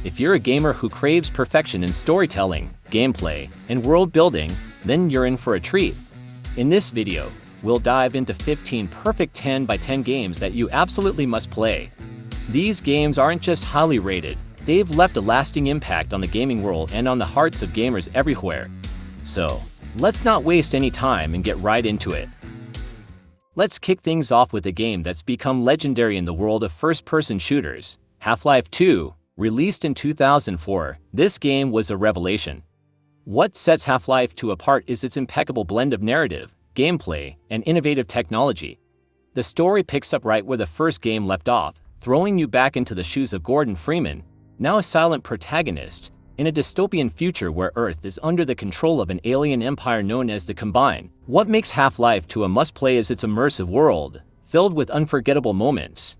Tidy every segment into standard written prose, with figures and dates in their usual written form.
If you're a gamer who craves perfection in storytelling, gameplay, and world building, then you're in for a treat. In this video, we'll dive into 15 perfect 10 by 10 games that you absolutely must play. These games aren't just highly rated, they've left a lasting impact on the gaming world and on the hearts of gamers everywhere. So, let's not waste any time and get right into it. Let's kick things off with a game that's become legendary in the world of first-person shooters, Half-Life 2. Released in 2004, this game was a revelation. What sets Half-Life 2 apart is its impeccable blend of narrative, gameplay, and innovative technology. The story picks up right where the first game left off, throwing you back into the shoes of Gordon Freeman, now a silent protagonist, in a dystopian future where Earth is under the control of an alien empire known as the Combine. What makes Half-Life 2 a must-play is its immersive world, filled with unforgettable moments.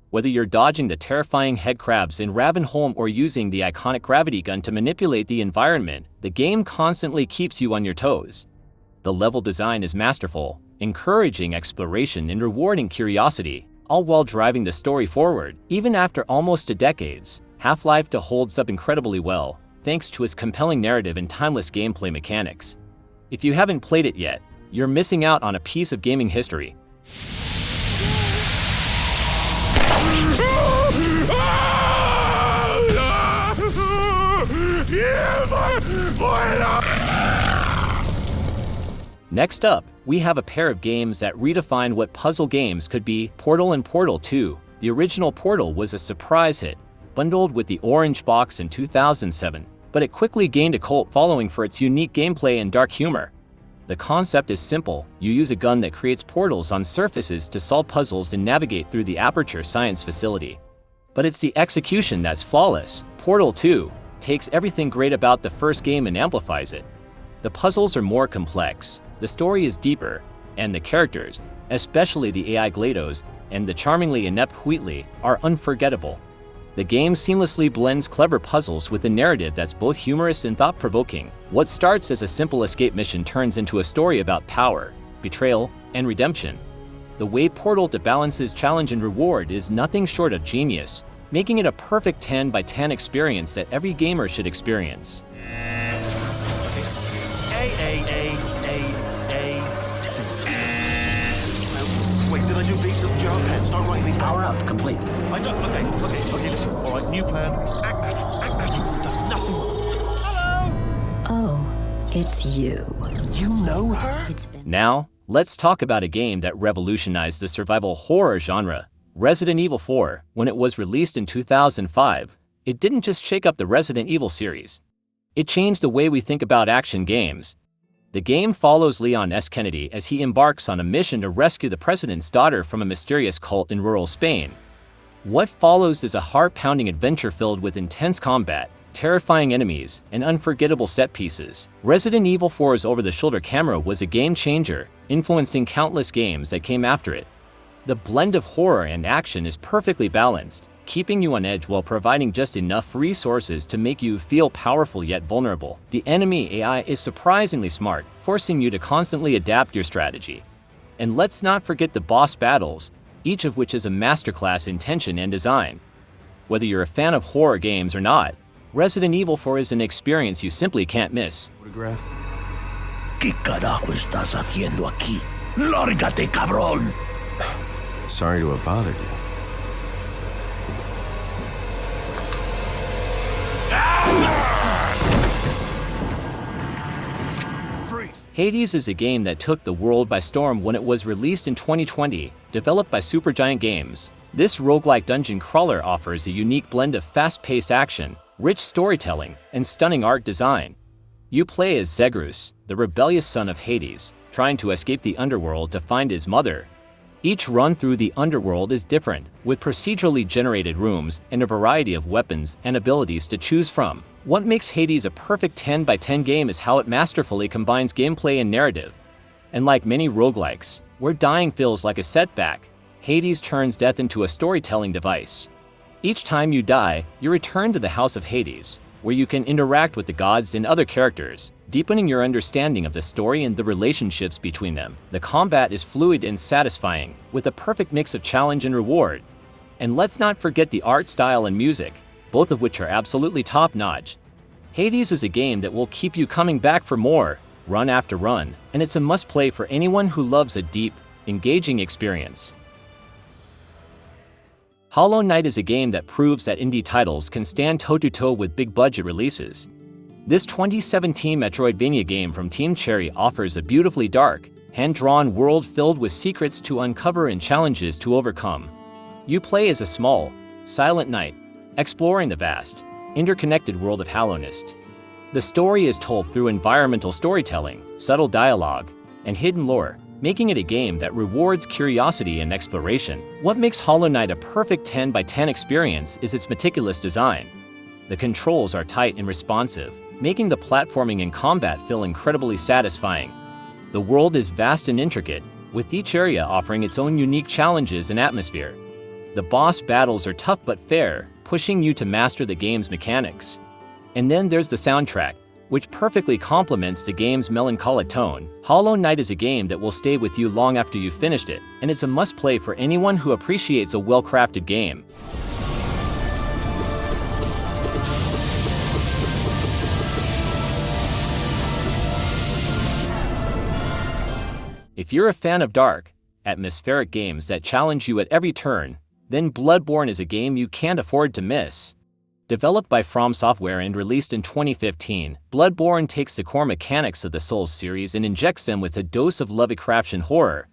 Whether you're dodging the terrifying headcrabs in Ravenholm or using the iconic gravity gun to manipulate the environment, the game constantly keeps you on your toes. The level design is masterful, encouraging exploration and rewarding curiosity, all while driving the story forward. Even after almost a decade, Half-Life 2 holds up incredibly well, thanks to its compelling narrative and timeless gameplay mechanics. If you haven't played it yet, you're missing out on a piece of gaming history. Next up, we have a pair of games that redefined what puzzle games could be: Portal and Portal 2. The original Portal was a surprise hit, bundled with the orange box in 2007, but it quickly gained a cult following for its unique gameplay and dark humor. The concept is simple: you use a gun that creates portals on surfaces to solve puzzles and navigate through the Aperture Science Facility. But it's the execution that's flawless. Portal 2 takes everything great about the first game and amplifies it. The puzzles are more complex, the story is deeper, and the characters, especially the AI GLaDOS and the charmingly inept Wheatley, are unforgettable. The game seamlessly blends clever puzzles with a narrative that's both humorous and thought-provoking. What starts as a simple escape mission turns into a story about power, betrayal, and redemption. The way Portal 2 balances challenge and reward is nothing short of genius, making it a perfect 10 by 10 experience that every gamer should experience. Wait, did I do B? Do you have a pen? Start writing these down. Power up, complete. I don't. Okay, listen. All right, new plan. Act natural. We've done nothing wrong. Hello! Oh, it's you. You know her? It's been Now, let's talk about a game that revolutionized the survival horror genre, Resident Evil 4. When it was released in 2005, it didn't just shake up the Resident Evil series. It changed the way we think about action games. The game follows Leon S. Kennedy as he embarks on a mission to rescue the president's daughter from a mysterious cult in rural Spain. What follows is a heart-pounding adventure filled with intense combat, terrifying enemies, and unforgettable set pieces. Resident Evil 4's over-the-shoulder camera was a game-changer, influencing countless games that came after it. The blend of horror and action is perfectly balanced, keeping you on edge while providing just enough resources to make you feel powerful yet vulnerable. The enemy AI is surprisingly smart, forcing you to constantly adapt your strategy. And let's not forget the boss battles, each of which is a masterclass in tension and design. Whether you're a fan of horror games or not, Resident Evil 4 is an experience you simply can't miss. Photograph. ¿Qué carajo estás haciendo aquí? ¡Lárgate, cabrón! Sorry to have bothered you. Freeze. Hades is a game that took the world by storm when it was released in 2020, developed by Supergiant Games. This roguelike dungeon crawler offers a unique blend of fast-paced action, rich storytelling, and stunning art design. You play as Zegrus, the rebellious son of Hades, trying to escape the underworld to find his mother. Each run through the underworld is different, with procedurally generated rooms and a variety of weapons and abilities to choose from. What makes Hades a perfect 10 by 10 game is how it masterfully combines gameplay and narrative. And like many roguelikes, where dying feels like a setback, Hades turns death into a storytelling device. Each time you die, you return to the House of Hades, where you can interact with the gods and other characters, deepening your understanding of the story and the relationships between them. The combat is fluid and satisfying, with a perfect mix of challenge and reward. And let's not forget the art style and music. both of which are absolutely top-notch. Hades is a game that will keep you coming back for more, run after run, and it's a must-play for anyone who loves a deep, engaging experience. Hollow Knight is a game that proves that indie titles can stand toe-to-toe with big-budget releases. This 2017 Metroidvania game from Team Cherry offers a beautifully dark, hand-drawn world filled with secrets to uncover and challenges to overcome. You play as a small, silent knight, exploring the vast, interconnected world of Hallownest. The story is told through environmental storytelling, subtle dialogue, and hidden lore, making it a game that rewards curiosity and exploration. What makes Hollow Knight a perfect 10 by 10 experience is its meticulous design. The controls are tight and responsive, making the platforming and combat feel incredibly satisfying. The world is vast and intricate, with each area offering its own unique challenges and atmosphere. The boss battles are tough but fair, pushing you to master the game's mechanics. And then there's the soundtrack, which perfectly complements the game's melancholic tone. Hollow Knight is a game that will stay with you long after you've finished it, and it's a must-play for anyone who appreciates a well-crafted game. If you're a fan of dark, atmospheric games that challenge you at every turn, then Bloodborne is a game you can't afford to miss. Developed by From Software and released in 2015, Bloodborne takes the core mechanics of the Souls series and injects them with a dose of Lovecraftian horror.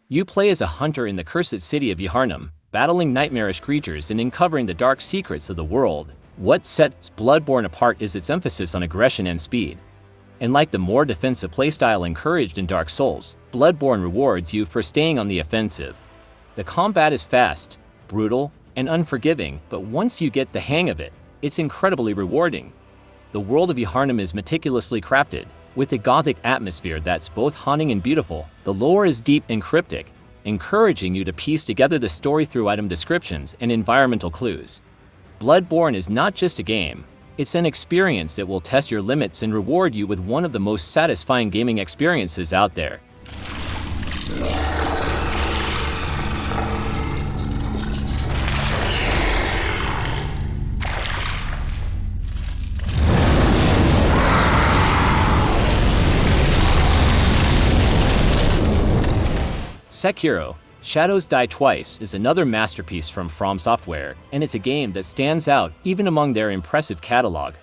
You play as a hunter in the cursed city of Yharnam, battling nightmarish creatures and uncovering the dark secrets of the world. What sets Bloodborne apart is its emphasis on aggression and speed. And like the more defensive playstyle encouraged in Dark Souls, Bloodborne rewards you for staying on the offensive. The combat is fast, brutal, and unforgiving, but once you get the hang of it, it's incredibly rewarding. The world of Yharnam is meticulously crafted, with a gothic atmosphere that's both haunting and beautiful. The lore is deep and cryptic, encouraging you to piece together the story through item descriptions and environmental clues. Bloodborne is not just a game, it's an experience that will test your limits and reward you with one of the most satisfying gaming experiences out there. Sekiro, Shadows Die Twice is another masterpiece from Software, and it's a game that stands out even among their impressive catalog.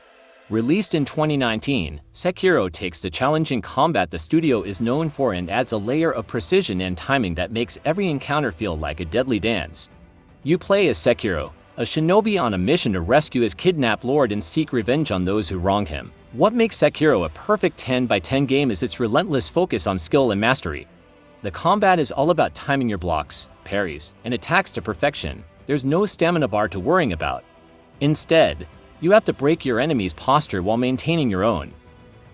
Released in 2019, Sekiro takes the challenging combat the studio is known for and adds a layer of precision and timing that makes every encounter feel like a deadly dance. You play as Sekiro, a shinobi on a mission to rescue his kidnapped lord and seek revenge on those who wronged him. What makes Sekiro a perfect 10 by 10 game is its relentless focus on skill and mastery. The combat is all about timing your blocks, parries, and attacks to perfection. There's no stamina bar to worrying about. Instead, you have to break your enemy's posture while maintaining your own.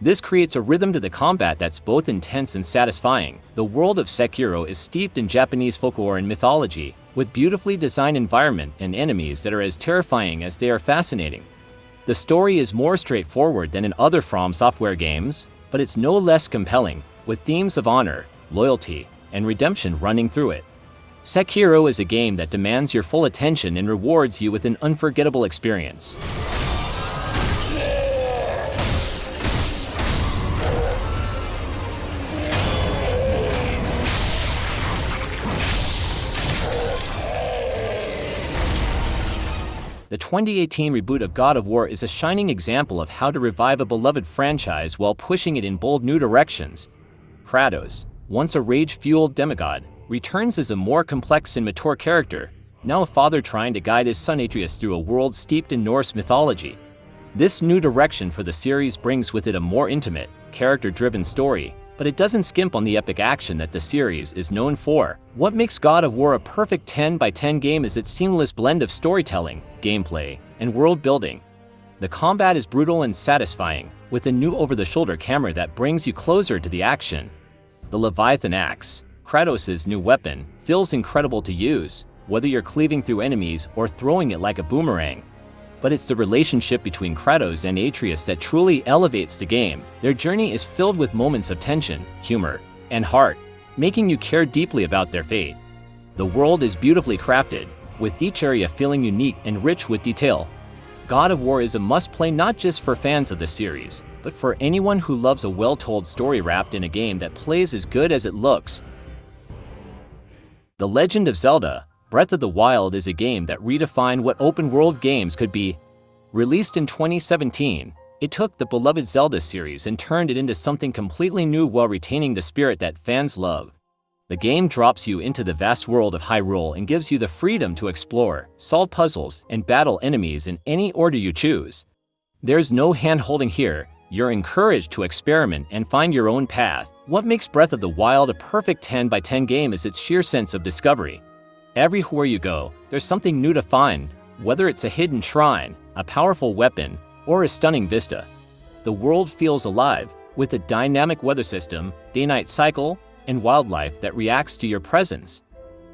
This creates a rhythm to the combat that's both intense and satisfying. The world of Sekiro is steeped in Japanese folklore and mythology, with beautifully designed environment and enemies that are as terrifying as they are fascinating. The story is more straightforward than in other From Software games, but it's no less compelling, with themes of honor, loyalty, and redemption running through it. Sekiro is a game that demands your full attention and rewards you with an unforgettable experience. The 2018 reboot of God of War is a shining example of how to revive a beloved franchise while pushing it in bold new directions. Kratos, once a rage-fueled demigod, returns as a more complex and mature character, now a father trying to guide his son Atreus through a world steeped in Norse mythology. This new direction for the series brings with it a more intimate, character-driven story, but it doesn't skimp on the epic action that the series is known for. What makes God of War a perfect 10 by 10 game is its seamless blend of storytelling, gameplay, and world building. The combat is brutal and satisfying, with a new over-the-shoulder camera that brings you closer to the action. The Leviathan Axe, Kratos' new weapon, feels incredible to use, whether you're cleaving through enemies or throwing it like a boomerang. But it's the relationship between Kratos and Atreus that truly elevates the game. Their journey is filled with moments of tension, humor, and heart, making you care deeply about their fate. The world is beautifully crafted, with each area feeling unique and rich with detail. God of War is a must-play not just for fans of the series, but for anyone who loves a well-told story wrapped in a game that plays as good as it looks. The Legend of Zelda: Breath of the Wild is a game that redefined what open-world games could be. Released in 2017, it took the beloved Zelda series and turned it into something completely new while retaining the spirit that fans love. The game drops you into the vast world of Hyrule and gives you the freedom to explore, solve puzzles, and battle enemies in any order you choose. There's no hand-holding here. You're encouraged to experiment and find your own path. What makes Breath of the Wild a perfect 10 by 10 game is its sheer sense of discovery. Everywhere you go, there's something new to find, whether it's a hidden shrine, a powerful weapon, or a stunning vista. The world feels alive, with a dynamic weather system, day-night cycle, and wildlife that reacts to your presence.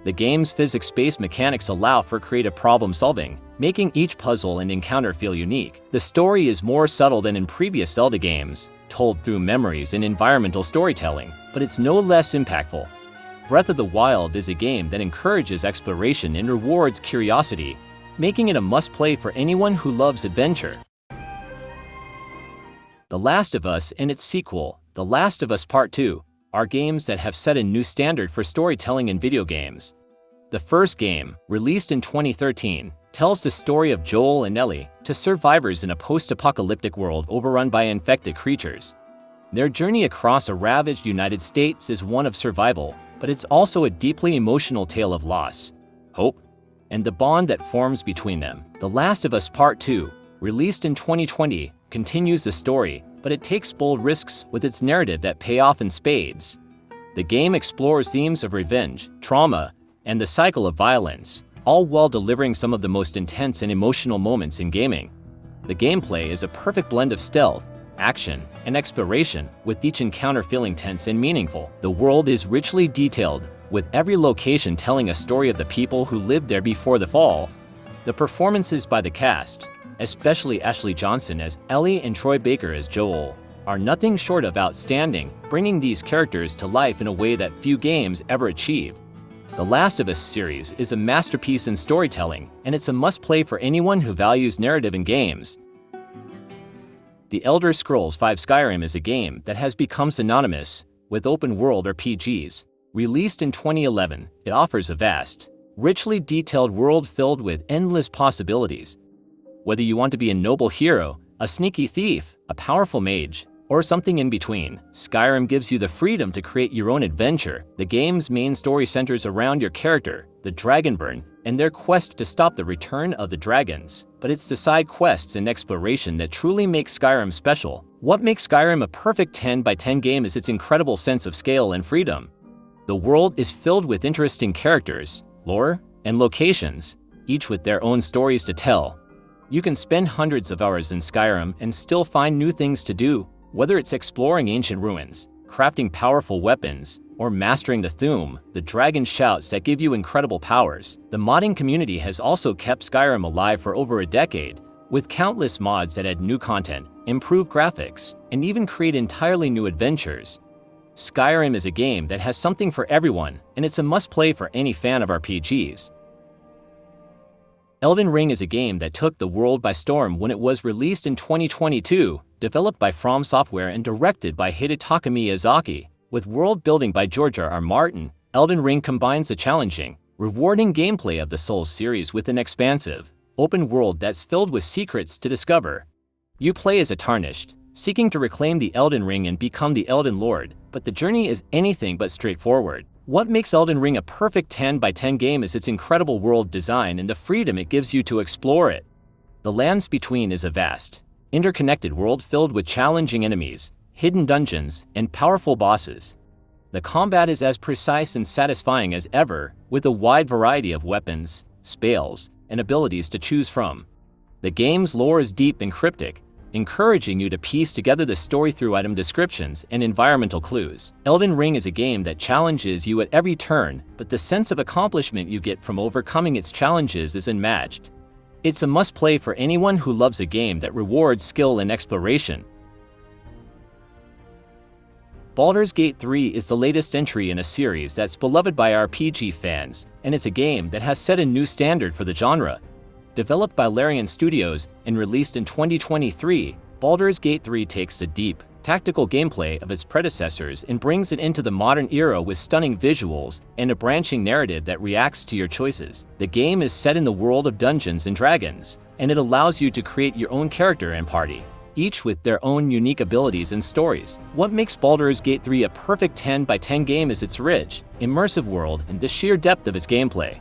The game's physics-based mechanics allow for creative problem-solving, making each puzzle and encounter feel unique. The story is more subtle than in previous Zelda games, told through memories and environmental storytelling, but it's no less impactful. Breath of the Wild is a game that encourages exploration and rewards curiosity, making it a must-play for anyone who loves adventure. The Last of Us and its sequel, The Last of Us Part 2, are games that have set a new standard for storytelling in video games. The first game, released in 2013, tells the story of Joel and Ellie, two survivors in a post-apocalyptic world overrun by infected creatures. Their journey across a ravaged United States is one of survival, but it's also a deeply emotional tale of loss, hope, and the bond that forms between them. The Last of Us Part 2, released in 2020, continues the story, but it takes bold risks with its narrative that pay off in spades. The game explores themes of revenge, trauma, and the cycle of violence, all while delivering some of the most intense and emotional moments in gaming. The gameplay is a perfect blend of stealth, action, and exploration, with each encounter feeling tense and meaningful. The world is richly detailed, with every location telling a story of the people who lived there before the fall. The performances by the cast, especially Ashley Johnson as Ellie and Troy Baker as Joel, are nothing short of outstanding, bringing these characters to life in a way that few games ever achieve. The Last of Us series is a masterpiece in storytelling, and it's a must-play for anyone who values narrative in games. The Elder Scrolls V Skyrim is a game that has become synonymous with open-world RPGs. Released in 2011, it offers a vast, richly detailed world filled with endless possibilities. Whether you want to be a noble hero, a sneaky thief, a powerful mage, or something in between, Skyrim gives you the freedom to create your own adventure. The game's main story centers around your character, the Dragonborn, and their quest to stop the return of the dragons. But it's the side quests and exploration that truly make Skyrim special. What makes Skyrim a perfect 10 by 10 game is its incredible sense of scale and freedom. The world is filled with interesting characters, lore, and locations, each with their own stories to tell. You can spend hundreds of hours in Skyrim and still find new things to do, whether it's exploring ancient ruins, crafting powerful weapons, or mastering the Thu'um, the dragon shouts that give you incredible powers. The modding community has also kept Skyrim alive for over a decade, with countless mods that add new content, improve graphics, and even create entirely new adventures. Skyrim is a game that has something for everyone, and it's a must-play for any fan of RPGs. Elden Ring is a game that took the world by storm when it was released in 2022, developed by From Software and directed by Hidetaka Miyazaki. With world building by George R. R. Martin, Elden Ring combines the challenging, rewarding gameplay of the Souls series with an expansive, open world that's filled with secrets to discover. You play as a Tarnished, seeking to reclaim the Elden Ring and become the Elden Lord, but the journey is anything but straightforward. What makes Elden Ring a perfect 10 by 10 game is its incredible world design and the freedom it gives you to explore it. The Lands Between is a vast, interconnected world filled with challenging enemies, hidden dungeons, and powerful bosses. The combat is as precise and satisfying as ever, with a wide variety of weapons, spells, and abilities to choose from. The game's lore is deep and cryptic, encouraging you to piece together the story through item descriptions and environmental clues. Elden Ring is a game that challenges you at every turn, but the sense of accomplishment you get from overcoming its challenges is unmatched. It's a must-play for anyone who loves a game that rewards skill and exploration. Baldur's Gate 3 is the latest entry in a series that's beloved by RPG fans, and it's a game that has set a new standard for the genre. Developed by Larian Studios and released in 2023, Baldur's Gate 3 takes the deep, tactical gameplay of its predecessors and brings it into the modern era with stunning visuals and a branching narrative that reacts to your choices. The game is set in the world of Dungeons and Dragons, and it allows you to create your own character and party, each with their own unique abilities and stories. What makes Baldur's Gate 3 a perfect 10 by 10 game is its rich, immersive world and the sheer depth of its gameplay.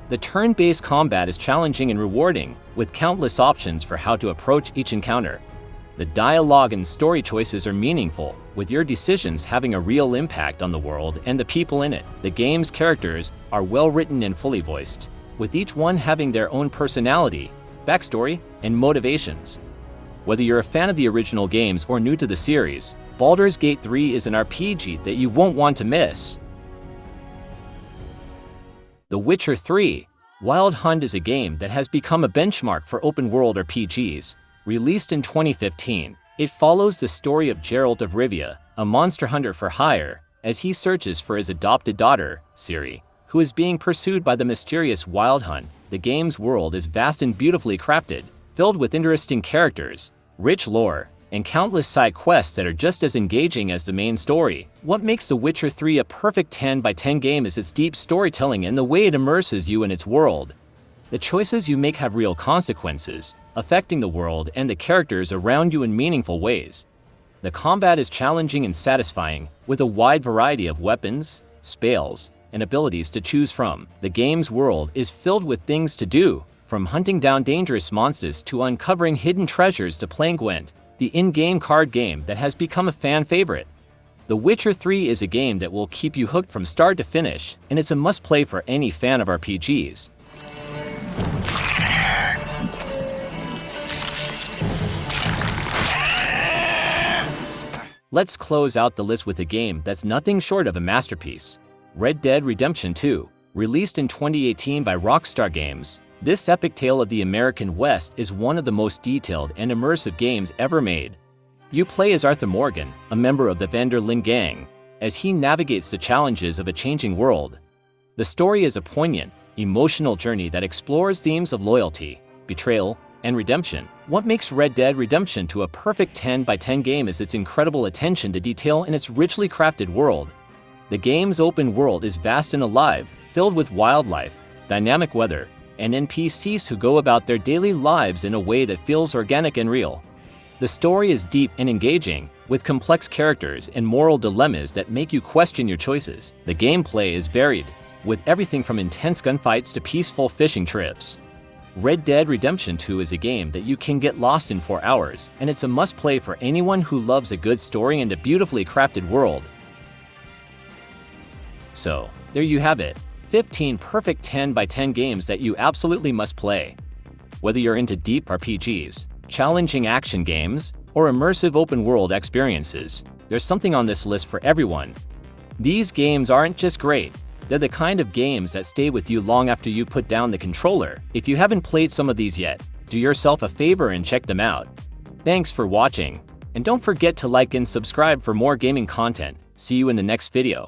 The turn-based combat is challenging and rewarding, with countless options for how to approach each encounter. The dialogue and story choices are meaningful, with your decisions having a real impact on the world and the people in it. The game's characters are well written and fully voiced, with each one having their own personality, backstory, and motivations. Whether you're a fan of the original games or new to the series, Baldur's Gate 3 is an RPG that you won't want to miss. The Witcher 3: Wild Hunt is a game that has become a benchmark for open-world RPGs. Released in 2015, it follows the story of Geralt of Rivia, a monster hunter for hire, as he searches for his adopted daughter, Ciri, who is being pursued by the mysterious Wild Hunt. The game's world is vast and beautifully crafted, filled with interesting characters, rich lore, and countless side quests that are just as engaging as the main story. What makes The Witcher 3 a perfect 10 by 10 game is its deep storytelling and the way it immerses you in its world. The choices you make have real consequences, affecting the world and the characters around you in meaningful ways. The combat is challenging and satisfying, with a wide variety of weapons, spells, and abilities to choose from. The game's world is filled with things to do, from hunting down dangerous monsters to uncovering hidden treasures to playing Gwent, the in-game card game that has become a fan favorite. The Witcher 3 is a game that will keep you hooked from start to finish, and it's a must-play for any fan of RPGs. Let's close out the list with a game that's nothing short of a masterpiece. Red Dead Redemption 2. Released in 2018 by Rockstar Games, this epic tale of the American West is one of the most detailed and immersive games ever made. You play as Arthur Morgan, a member of the Van der Linde gang, as he navigates the challenges of a changing world. The story is a poignant, emotional journey that explores themes of loyalty, betrayal, and redemption. What makes Red Dead Redemption 2 a perfect 10 by 10 game is its incredible attention to detail in its richly crafted world. The game's open world is vast and alive, filled with wildlife, dynamic weather, and NPCs who go about their daily lives in a way that feels organic and real. The story is deep and engaging, with complex characters and moral dilemmas that make you question your choices. The gameplay is varied, with everything from intense gunfights to peaceful fishing trips. Red Dead Redemption 2 is a game that you can get lost in for hours, and it's a must-play for anyone who loves a good story and a beautifully crafted world. So, there you have it. 15 perfect 10 by 10 games that you absolutely must play. Whether you're into deep RPGs, challenging action games, or immersive open-world experiences, there's something on this list for everyone. These games aren't just great, they're the kind of games that stay with you long after you put down the controller. If you haven't played some of these yet, do yourself a favor and check them out. Thanks for watching, and don't forget to like and subscribe for more gaming content. See you in the next video.